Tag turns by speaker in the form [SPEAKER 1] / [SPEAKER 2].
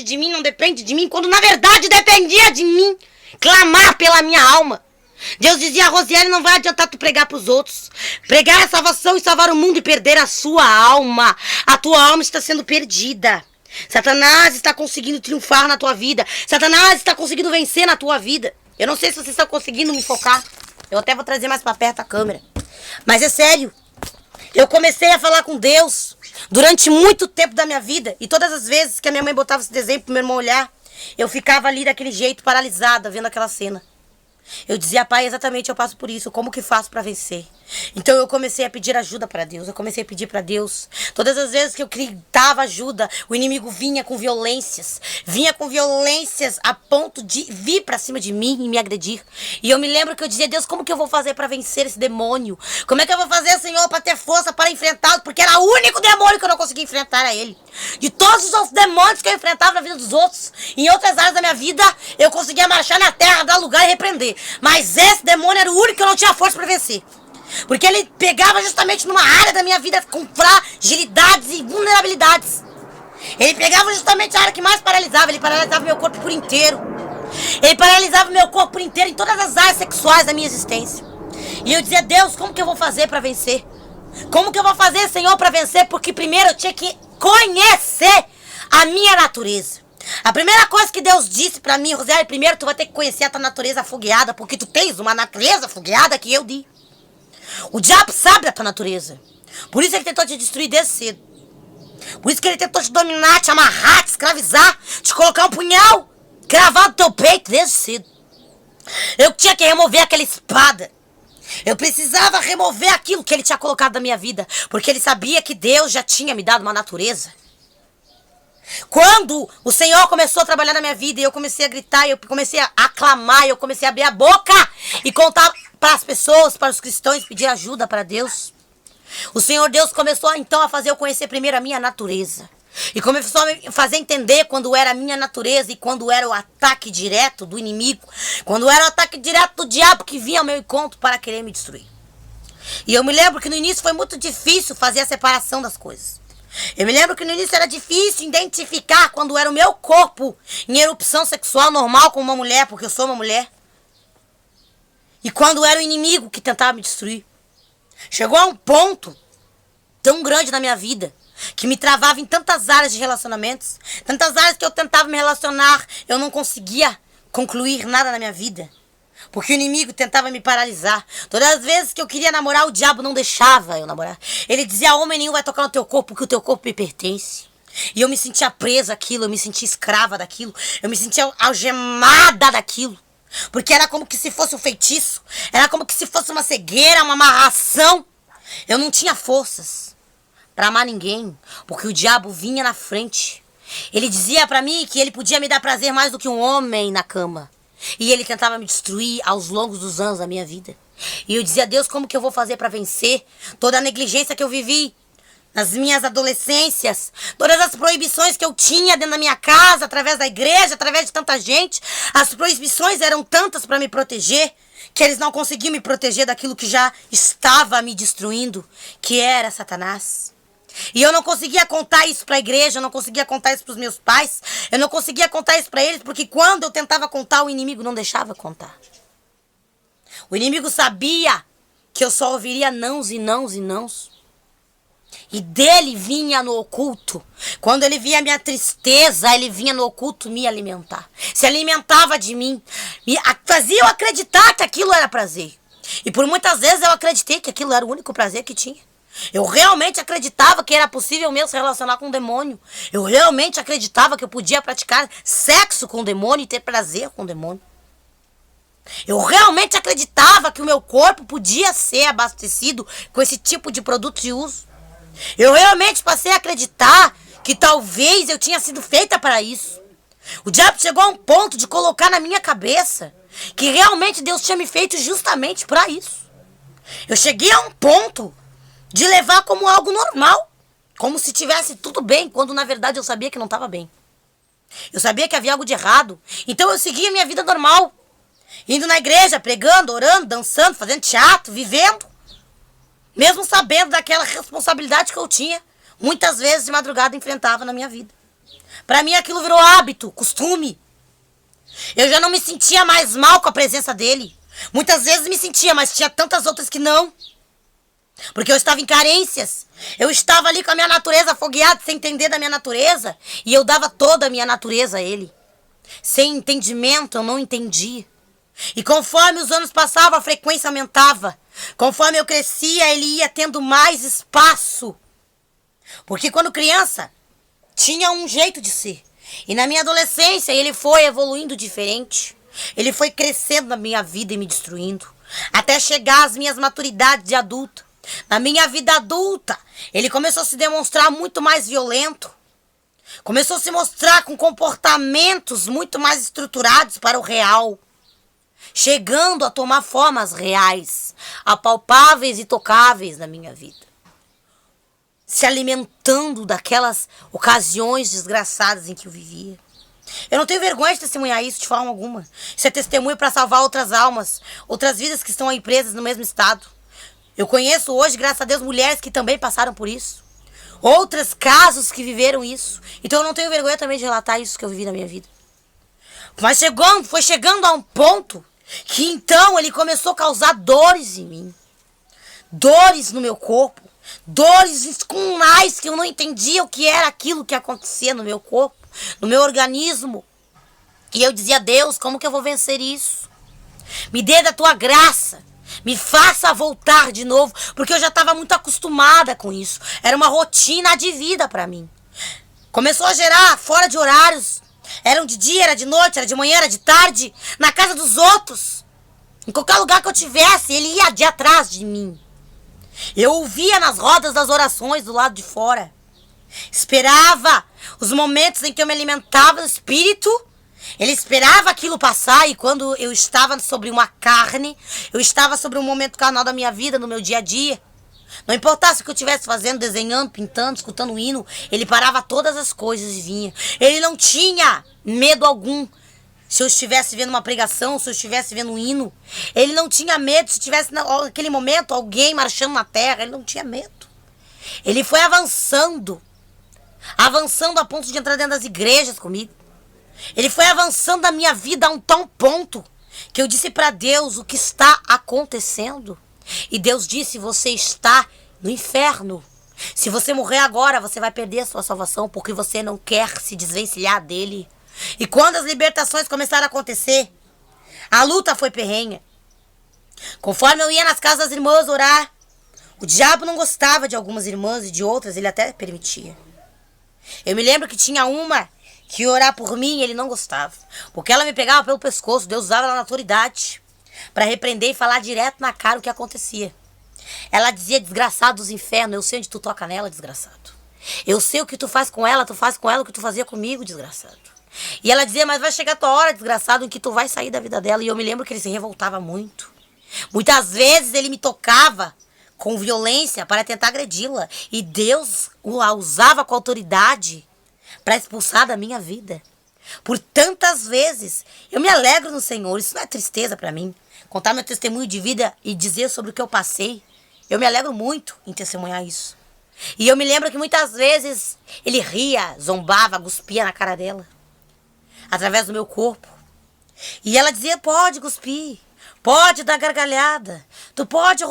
[SPEAKER 1] depende de mim, não depende de mim, quando na verdade dependia de mim. Clamar pela minha alma. Deus dizia: Rosiele, não vai adiantar tu pregar pros outros. Pregar a salvação e salvar o mundo e perder a sua alma. A tua alma está sendo perdida. Satanás está conseguindo triunfar na tua vida. Satanás está conseguindo vencer na tua vida. Eu não sei se vocês estão conseguindo me focar. Eu até vou trazer mais pra perto a câmera. Mas é sério. Eu comecei a falar com Deus durante muito tempo da minha vida. E todas as vezes que a minha mãe botava esse desenho pro meu irmão olhar, eu ficava ali daquele jeito, paralisada, vendo aquela cena. Eu dizia: pai, exatamente, eu passo por isso, como que faço pra vencer? Então eu comecei a pedir ajuda pra Deus, eu comecei a pedir pra Deus. Todas as vezes que eu gritava ajuda, o inimigo vinha com violências a ponto de vir pra cima de mim e me agredir. E eu me lembro que eu dizia: Deus, como que eu vou fazer pra vencer esse demônio? Como é que eu vou fazer, Senhor, pra ter força para enfrentá-lo? Porque era o único demônio que eu não conseguia enfrentar, era ele. De todos os outros demônios que eu enfrentava na vida dos outros, em outras áreas da minha vida, eu conseguia marchar na terra, dar lugar e repreender. Mas esse demônio era o único que eu não tinha força pra vencer. Porque ele pegava justamente numa área da minha vida com fragilidades e vulnerabilidades. Ele pegava justamente a área que mais paralisava. Ele paralisava meu corpo por inteiro. Ele paralisava meu corpo por inteiro em todas as áreas sexuais da minha existência. E eu dizia: Deus, como que eu vou fazer pra vencer? Como que eu vou fazer, Senhor, pra vencer? Porque primeiro eu tinha que conhecer a minha natureza. A primeira coisa que Deus disse pra mim: Rosiele, primeiro tu vai ter que conhecer a tua natureza afogueada, porque tu tens uma natureza afogueada que eu dei. O diabo sabe da tua natureza. Por isso ele tentou te destruir desde cedo. Por isso que ele tentou te dominar, te amarrar, te escravizar, te colocar um punhal cravado no teu peito desde cedo. Eu tinha que remover aquela espada. Eu precisava remover aquilo que ele tinha colocado na minha vida, porque ele sabia que Deus já tinha me dado uma natureza. Quando o Senhor começou a trabalhar na minha vida e eu comecei a gritar, eu comecei a aclamar, eu comecei a abrir a boca e contar para as pessoas, para os cristãos, pedir ajuda para Deus. O Senhor Deus começou então a fazer eu conhecer primeiro a minha natureza. E começou a me fazer entender quando era a minha natureza e quando era o ataque direto do inimigo. Quando era o ataque direto do diabo que vinha ao meu encontro para querer me destruir. E eu me lembro que no início foi muito difícil fazer a separação das coisas. Eu me lembro que no início era difícil identificar quando era o meu corpo em erupção sexual normal com uma mulher, porque eu sou uma mulher. E quando era o inimigo que tentava me destruir. Chegou a um ponto tão grande na minha vida que me travava em tantas áreas de relacionamentos, tantas áreas que eu tentava me relacionar, eu não conseguia concluir nada na minha vida. Porque o inimigo tentava me paralisar. Todas as vezes que eu queria namorar, o diabo não deixava eu namorar. Ele dizia: homem nenhum vai tocar no teu corpo, porque o teu corpo me pertence. E eu me sentia presa àquilo, eu me sentia escrava daquilo, eu me sentia algemada daquilo. Porque era como que se fosse um feitiço, era como que se fosse uma cegueira, uma amarração. Eu não tinha forças para amar ninguém, porque o diabo vinha na frente. Ele dizia para mim que ele podia me dar prazer mais do que um homem na cama. E ele tentava me destruir aos longos dos anos da minha vida. E eu dizia: Deus, como que eu vou fazer para vencer toda a negligência que eu vivi nas minhas adolescências, todas as proibições que eu tinha dentro da minha casa, através da igreja, através de tanta gente. As proibições eram tantas para me proteger, que eles não conseguiam me proteger daquilo que já estava me destruindo, que era Satanás. E eu não conseguia contar isso para a igreja, eu não conseguia contar isso para os meus pais, eu não conseguia contar isso para eles, porque quando eu tentava contar, o inimigo não deixava contar. O inimigo sabia que eu só ouviria nãos e nãos e nãos. E dele vinha no oculto. Quando ele via a minha tristeza, ele vinha no oculto me alimentar. Se alimentava de mim. Me fazia eu acreditar que aquilo era prazer. E por muitas vezes eu acreditei que aquilo era o único prazer que tinha. Eu realmente acreditava que era possível mesmo se relacionar com o demônio. Eu realmente acreditava que eu podia praticar sexo com o demônio e ter prazer com o demônio. Eu realmente acreditava que o meu corpo podia ser abastecido com esse tipo de produto de uso. Eu realmente passei a acreditar que talvez eu tinha sido feita para isso. O diabo chegou a um ponto de colocar na minha cabeça que realmente Deus tinha me feito justamente para isso. Eu cheguei a um ponto de levar como algo normal, como se tivesse tudo bem, quando na verdade eu sabia que não estava bem. Eu sabia que havia algo de errado, então eu seguia minha vida normal, indo na igreja, pregando, orando, dançando, fazendo teatro, vivendo, mesmo sabendo daquela responsabilidade que eu tinha, muitas vezes de madrugada enfrentava na minha vida. Pra mim aquilo virou hábito, costume. Eu já não me sentia mais mal com a presença dele. Muitas vezes me sentia, mas tinha tantas outras que não. Porque eu estava em carências. Eu estava ali com a minha natureza afogueada, sem entender da minha natureza. E eu dava toda a minha natureza a ele. Sem entendimento, eu não entendi. E conforme os anos passavam, a frequência aumentava. Conforme eu crescia, ele ia tendo mais espaço. Porque quando criança, tinha um jeito de ser. E na minha adolescência, ele foi evoluindo diferente. Ele foi crescendo na minha vida e me destruindo. Até chegar às minhas maturidades de adulto. Na minha vida adulta, ele começou a se demonstrar muito mais violento. Começou a se mostrar com comportamentos muito mais estruturados para o real. Chegando a tomar formas reais, apalpáveis e tocáveis na minha vida. Se alimentando daquelas ocasiões desgraçadas em que eu vivia. Eu não tenho vergonha de testemunhar isso de forma alguma. Isso é testemunho para salvar outras almas, outras vidas que estão aí presas no mesmo estado. Eu conheço hoje, graças a Deus, mulheres que também passaram por isso. Outros casos que viveram isso. Então eu não tenho vergonha também de relatar isso que eu vivi na minha vida. Mas foi chegando a um ponto que então ele começou a causar dores em mim. Dores no meu corpo. Dores descomunais que eu não entendia o que era aquilo que acontecia no meu corpo, no meu organismo. E eu dizia, Deus, como que eu vou vencer isso? Me dê da tua graça. Me faça voltar de novo, porque eu já estava muito acostumada com isso. Era uma rotina de vida para mim. Começou a gerar fora de horários. Era de dia, era de noite, era de manhã, era de tarde. Na casa dos outros. Em qualquer lugar que eu tivesse, ele ia de atrás de mim. Eu ouvia nas rodas das orações do lado de fora. Esperava os momentos em que eu me alimentava do espírito. Ele esperava aquilo passar e quando eu estava sobre uma carne, eu estava sobre um momento carnal da minha vida, no meu dia a dia. Não importasse o que eu estivesse fazendo, desenhando, pintando, escutando um hino, ele parava todas as coisas e vinha. Ele não tinha medo algum. Se eu estivesse vendo uma pregação, se eu estivesse vendo um hino, ele não tinha medo. Se tivesse naquele momento alguém marchando na terra, ele não tinha medo. Ele foi avançando a ponto de entrar dentro das igrejas comigo. Ele foi avançando a minha vida a um tal ponto que eu disse para Deus o que está acontecendo. E Deus disse, você está no inferno. Se você morrer agora, você vai perder a sua salvação porque você não quer se desvencilhar dele. E quando as libertações começaram a acontecer, a luta foi perrenha. Conforme eu ia nas casas das irmãs orar, o diabo não gostava de algumas irmãs e de outras ele até permitia. Eu me lembro que tinha uma que ia orar por mim e ele não gostava. Porque ela me pegava pelo pescoço, Deus usava ela na autoridade para repreender e falar direto na cara o que acontecia. Ela dizia, desgraçado dos infernos, eu sei onde tu toca nela, desgraçado. Eu sei o que tu faz com ela o que tu fazia comigo, desgraçado. E ela dizia, mas vai chegar a tua hora, desgraçado, em que tu vai sair da vida dela. E eu me lembro que ele se revoltava muito. Muitas vezes ele me tocava com violência para tentar agredi-la. E Deus a usava com autoridade para expulsar da minha vida. Por tantas vezes, eu me alegro no Senhor. Isso não é tristeza para mim. Contar meu testemunho de vida e dizer sobre o que eu passei. Eu me alegro muito em testemunhar isso. E eu me lembro que muitas vezes ele ria, zombava, cuspia na cara dela. Através do meu corpo. E ela dizia, pode cuspir. Pode dar gargalhada. Tu pode